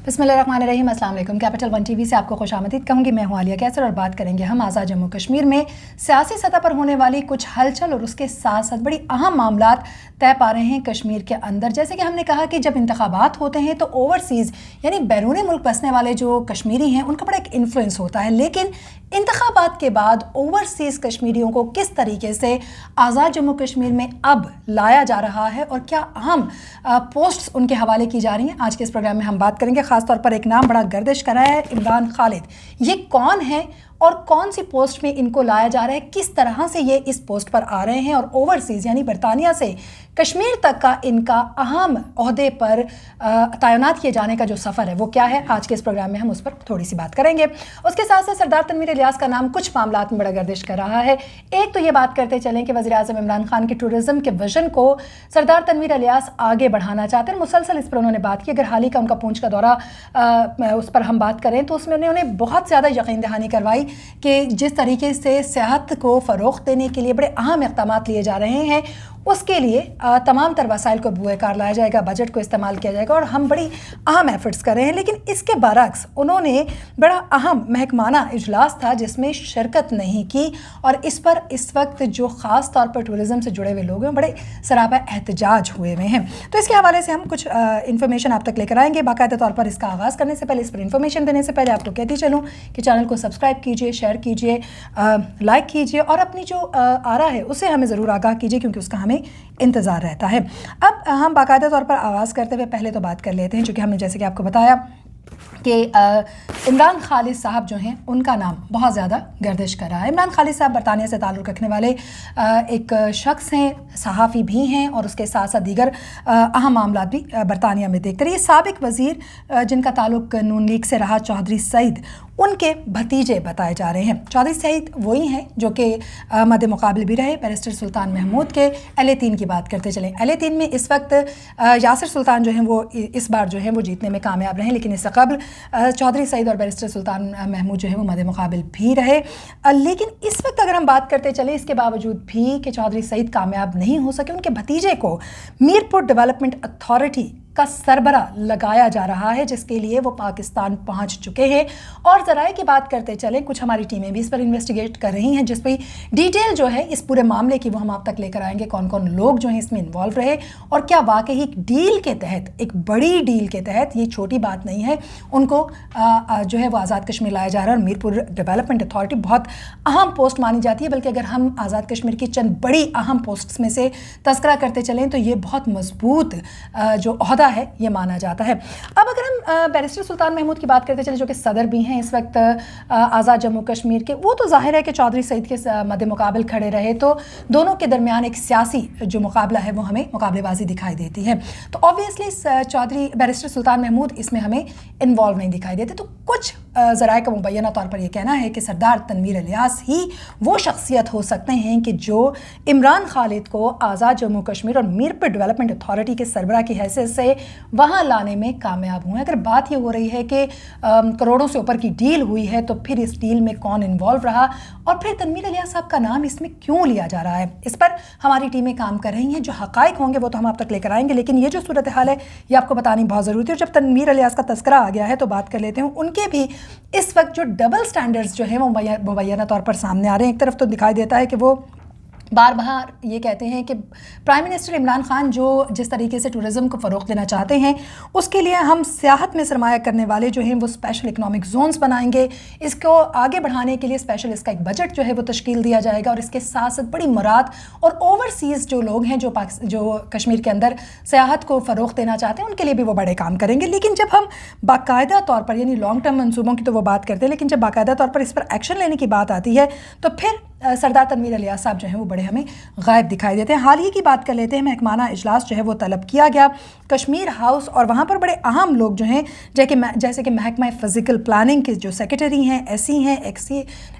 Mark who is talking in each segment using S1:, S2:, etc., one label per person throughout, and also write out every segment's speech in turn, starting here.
S1: बिस्मिल्लाहिर्रहमानिर्रहीम। अस्सलाम वालेकुम। कैपिटल वन टीवी से आपको खुशामदीद कहूँगी। मैं हूँ आलिया कैसर और बात करेंगे हम आज़ाद जम्मू कश्मीर में सियासी सतह पर होने वाली कुछ हलचल और उसके साथ साथ बड़ी अहम मामलात तय पा रहे हैं कश्मीर के अंदर। जैसे कि हमने कहा कि जब इंतखाबात होते हैं तो ओवरसीज़ यानी बैरून मुल्क बसने वाले जो कश्मीरी हैं उनका बड़ा एक इन्फ्लुएंस होता है, लेकिन इंतखाबात के बाद ओवरसीज़ कश्मीरियों को किस तरीके से आज़ाद जम्मू कश्मीर में अब लाया जा रहा है और क्या अहम पोस्ट्स उनके हवाले की जा रही हैं, आज के इस प्रोग्राम में हम बात करेंगे। ख़ास तौर पर एक नाम बड़ा गर्दिश कर रहा है, इमरान खालिद। ये कौन है और कौन सी पोस्ट में इनको लाया जा रहा है, किस तरह से ये इस पोस्ट पर आ रहे हैं और ओवरसीज़ यानी बरतानिया से कश्मीर तक का इनका अहम ओहदे पर तैनात किए जाने का जो सफ़र है वो क्या है, आज के इस प्रोग्राम में हम उस पर थोड़ी सी बात करेंगे। उसके साथ साथ सरदार तनवीर इलियास का नाम कुछ मामलात में बड़ा गर्दिश कर रहा है। एक तो ये बात करते चलें कि वज़ीर-ए-आज़म इमरान खान के टूरिज़्म के विजन को सरदार तनवीर इलियास आगे बढ़ाना चाहते हैं। मुसलसल इस पर उन्होंने बात की। अगर हाल ही का उनका पूंछ का दौरा उस पर हम बात करें तो उसमें उन्होंने बहुत ज़्यादा यकीन दहानी करवाई कि जिस तरीके से सेहत को फ़रोग़ देने के लिए बड़े अहम इक़दाम लिए जा रहे हैं उसके लिए तमाम तर वसाइल को बुएकार लाया जाएगा, बजट को इस्तेमाल किया जाएगा और हम बड़ी अहम एफ़र्ट्स कर रहे हैं। लेकिन इसके बरक्स उन्होंने बड़ा अहम महकमाना इजलास था जिसमें शिरकत नहीं की और इस पर इस वक्त जो ख़ास तौर पर टूरिज़म से जुड़े हुए लोग हैं बड़े सरापा एहतजाज हुए हुए हैं। तो इसके हवाले से हम कुछ इन्फॉर्मेशन आप तक लेकर आएंगे। बाकायदा तौर पर इसका आगाज़ करने से पहले, इस पर इन्फॉर्मेशन देने से पहले आपको कहती चलूँ कि चैनल को सब्सक्राइब कीजिए, शेयर कीजिए, लाइक कीजिए और अपनी जो आरा है उसे हमें ज़रूर आगाह कीजिए क्योंकि उसका हमें इंतज़ार रहता है। अब हम बाकायदा तौर पर आगाज़ करते हुए पहले तो बात कर लेते हैं, चूँकि हमने जैसे कि आपको बताया कि इमरान खालिद साहब जो हैं उनका नाम बहुत ज़्यादा गर्दिश कर रहा है। इमरान खालिद साहब बरतानिया से ताल्लुक़ रखने वाले एक शख्स हैं, सहाफ़ी भी हैं और उसके साथ साथ दीगर अहम मामला भी बरतानिया में देखते रहे। साबिक़ वज़ीर जिनका ताल्लुक़ नून लीग से रहा, चौधरी सईद, उनके भतीजे बताए जा रहे हैं। चौधरी सईद वही हैं जो कि मद्दे मुकाबले भी रहे बैरिस्टर सुल्तान महमूद के। LA-3 की बात करते चलें, LA-3 में इस वक्त यासिर सुल्तान जो हैं वो इस बार जो है वो जीतने में कामयाब रहे, लेकिन इससे कबल चौधरी सईद और बैरिस्टर सुल्तान महमूद जो है वो मद्दे मुकाबले भी रहे। लेकिन इस वक्त अगर हम बात करते चलें, इसके बावजूद भी कि चौधरी सईद कामयाब नहीं हो सके, उनके भतीजे को मीरपुर डेवलपमेंट अथॉरिटी का सरबरा लगाया जा रहा है जिसके लिए वो पाकिस्तान पहुंच चुके हैं। और ज़राए की बात करते चलें, कुछ हमारी टीमें भी इस पर इन्वेस्टिगेट कर रही हैं जिस पर डिटेल जो है इस पूरे मामले की वो हम आप तक लेकर आएंगे। कौन कौन लोग जो हैं इसमें इन्वॉल्व रहे और क्या वाकई एक डील के तहत, एक बड़ी डील के तहत, ये छोटी बात नहीं है, उनको जो है वो आज़ाद कश्मीर लाया जा रहा है। और मीरपुर डेवलपमेंट अथॉरिटी बहुत अहम पोस्ट मानी जाती है, बल्कि अगर हम आज़ाद कश्मीर की चंद बड़ी अहम पोस्ट्स में से तस्करा करते चलें तो ये बहुत मजबूत जो है ये माना जाता है। अब अगर हम बैरिस्टर सुल्तान महमूद की बात करते चले जो कि सदर भी हैं इस वक्त आज़ाद जम्मू कश्मीर के, वो तो जाहिर है कि चौधरी सईद के मद्दे मुकाबल खड़े रहे तो दोनों के दरमियान एक सियासी जो मुकाबला है वो हमें मुकाबलेबाजी दिखाई देती है। तो ऑब्वियसली चौधरी बैरिस्टर सुल्तान महमूद इसमें हमें इन्वॉल्व नहीं दिखाई देते। तो कुछ ज़राए का मुबैना तौर पर यह कहना है कि सरदार तनवीर इलियास ही वो शख्सियत हो सकते हैं कि जो इमरान खालिद को आज़ाद जम्मू कश्मीर और मीरपुर डेवलपमेंट अथॉरिटी के सरबराह की हैसियत से वहाँ लाने में कामयाब हुए। अगर बात ये हो रही है कि करोड़ों से ऊपर की डील हुई है तो फिर इस डील में कौन इन्वॉल्व रहा और फिर तनवीर इलियास साहब का नाम इसमें क्यों लिया जा रहा है, इस पर हमारी टीमें काम कर रही हैं। जो हक़ाइक़ होंगे वो तो हम आप तक लेकर आएंगे, लेकिन ये जो सूरत हाल है ये आपको बतानी बहुत ज़रूरी है। और जब तनवीर इलियास का तस्करा आ गया है तो बात कर लेते हैं उनके भी इस वक्त जो डबल स्टैंडर्ड्स जो हैं वो मुबैना तौर पर सामने आ रहे हैं। एक तरफ तो दिखाई देता है कि वो बार बार ये कहते हैं कि प्राइम मिनिस्टर इमरान खान जो जिस तरीके से टूरिज़्म को फ़रोग़ देना चाहते हैं उसके लिए हम सियाहत में सरमाया करने वाले जो हैं वो स्पेशल इकनॉमिक जोन्स बनाएंगे, इसको आगे बढ़ाने के लिए स्पेशल इसका एक बजट जो है वो तश्कील दिया जाएगा और इसके साथ साथ बड़ी मुराद और ओवरसीज़ जो लोग हैं जो कश्मीर के अंदर सियाहत को फ़रोग़ देना चाहते हैं उनके लिए भी वो बड़े काम करेंगे। लेकिन जब हम बाकायदा तौर पर यानी लॉन्ग टर्म मनसूबों की तो वो बात करते हैं, लेकिन जब बाकायदा तौर पर इस पर एक्शन लेने की बात आती है तो फिर सरदार तनवीर इलियास साहब जो हैं वो बड़े हमें गायब दिखाई देते हैं। हाल ही की बात कर लेते हैं, महकमाना इजलास जो है वो तलब किया गया कश्मीर हाउस और वहाँ पर बड़े अहम लोग जो हैं जैसे कि महकमा फ़िज़िकल प्लानिंग के जो सेक्रेटरी हैं, SE हैं,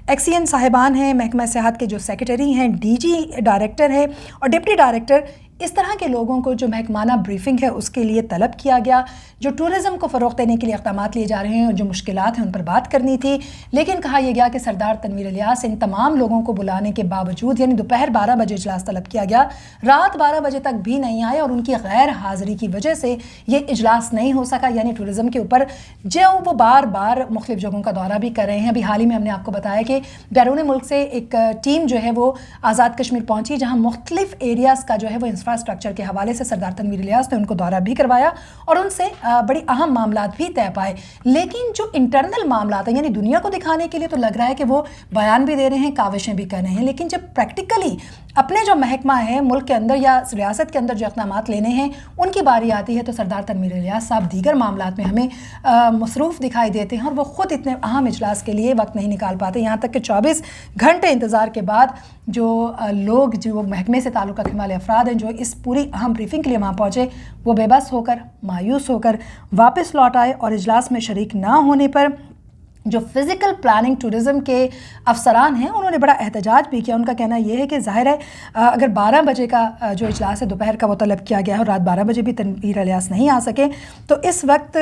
S1: एक्सीएन साहिबान हैं, महकमा सेहत के जो सेक्रेटरी हैं, DG डायरेक्टर है और डिप्टी डायरेक्टर اس طرح کے لوگوں کو جو محکمانہ بریفنگ ہے اس کے لیے طلب کیا گیا، جو ٹورزم کو فروغ دینے کے لیے اقدامات لیے جا رہے ہیں اور جو مشکلات ہیں ان پر بات کرنی تھی، لیکن کہا یہ گیا کہ سردار تنویر الیاس ان تمام لوگوں کو بلانے کے باوجود، یعنی دوپہر 12 بجے اجلاس طلب کیا گیا، رات 12 بجے تک بھی نہیں آئے اور ان کی غیر حاضری کی وجہ سے یہ اجلاس نہیں ہو سکا۔ یعنی ٹورزم کے اوپر جو وہ بار بار مختلف جگہوں کا دورہ بھی کر رہے ہیں۔ ابھی حال ہی میں ہم نے آپ کو بتایا کہ بیرون ملک سے ایک ٹیم جو ہے وہ آزاد کشمیر پہنچی، جہاں مختلف ایریاز کا جو ہے وہ انفراسٹرکچر کے حوالے سے سردار تنویر الیاس نے ان کو دورہ بھی کروایا اور ان سے بڑی اہم معاملات بھی طے پائے۔ لیکن جو انٹرنل معاملات ہیں، یعنی دنیا کو دکھانے کے لیے تو لگ رہا ہے کہ وہ بیان بھی دے رہے ہیں، کاوشیں بھی کر رہے ہیں، لیکن جب پریکٹیکلی اپنے جو محکمہ ہے ملک کے اندر یا ریاست کے اندر جو اقدامات لینے ہیں ان کی باری آتی ہے تو سردار تنویر الیاس صاحب دیگر معاملات میں ہمیں مصروف دکھائی دیتے ہیں اور وہ خود اتنے اہم اجلاس کے لیے وقت نہیں نکال پاتے، یہاں تک کہ 24 گھنٹے انتظار کے بعد جو لوگ جو محکمے سے تعلق رکھنے والے افراد ہیں جو اس پوری اہم بریفنگ کے لیے وہاں پہنچے، وہ بے بس ہو کر مایوس ہو کر واپس لوٹ آئے اور اجلاس میں شریک نہ ہونے پر جو فزیکل پلاننگ ٹورزم کے افسران ہیں انہوں نے بڑا احتجاج بھی کیا۔ ان کا کہنا یہ ہے کہ ظاہر ہے اگر 12 بجے کا جو اجلاس ہے دوپہر کا وہ طلب کیا گیا ہے اور رات 12 بجے بھی تنویر الیاس نہیں آ سکے تو اس وقت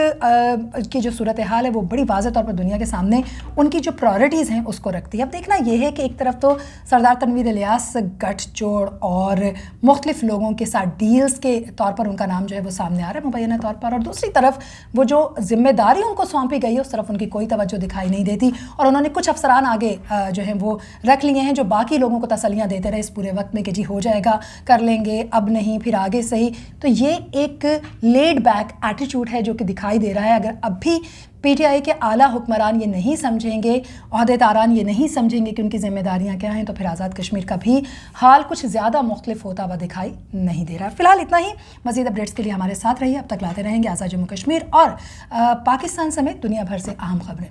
S1: کی جو صورتحال ہے وہ بڑی واضح طور پر دنیا کے سامنے ان کی جو پرائرٹیز ہیں اس کو رکھتی ہے۔ اب دیکھنا یہ ہے کہ ایک طرف تو سردار تنویر الیاس گٹھ جوڑ اور مختلف لوگوں کے ساتھ ڈیلز کے طور پر ان کا نام جو ہے وہ سامنے آ رہا ہے مبینہ طور پر، اور دوسری طرف وہ جو ذمہ داری ان کو سونپی گئی ہے اس طرف ان کی کوئی توجہ دکھائی نہیں دیتی اور انہوں نے کچھ افسران آگے جو ہیں وہ رکھ لیے ہیں جو باقی لوگوں کو تسلیاں دیتے رہے اس پورے وقت میں کہ جی ہو جائے گا، کر لیں گے، اب نہیں پھر آگے صحیح۔ تو یہ ایک لیڈ بیک ایٹیٹیوڈ ہے جو کہ دکھائی دے رہا ہے۔ اگر اب بھی پی ٹی آئی کے اعلیٰ حکمران یہ نہیں سمجھیں گے، عہدیداران یہ نہیں سمجھیں گے کہ ان کی ذمہ داریاں کیا ہیں، تو پھر آزاد کشمیر کا بھی حال کچھ زیادہ مختلف ہوتا ہوا دکھائی نہیں دے رہا۔ فی الحال اتنا ہی، مزید اپڈیٹس کے لیے ہمارے ساتھ رہیے، اب تک لاتے رہیں گے آزاد جموں کشمیر اور پاکستان سمیت دنیا بھر سے اہم خبریں۔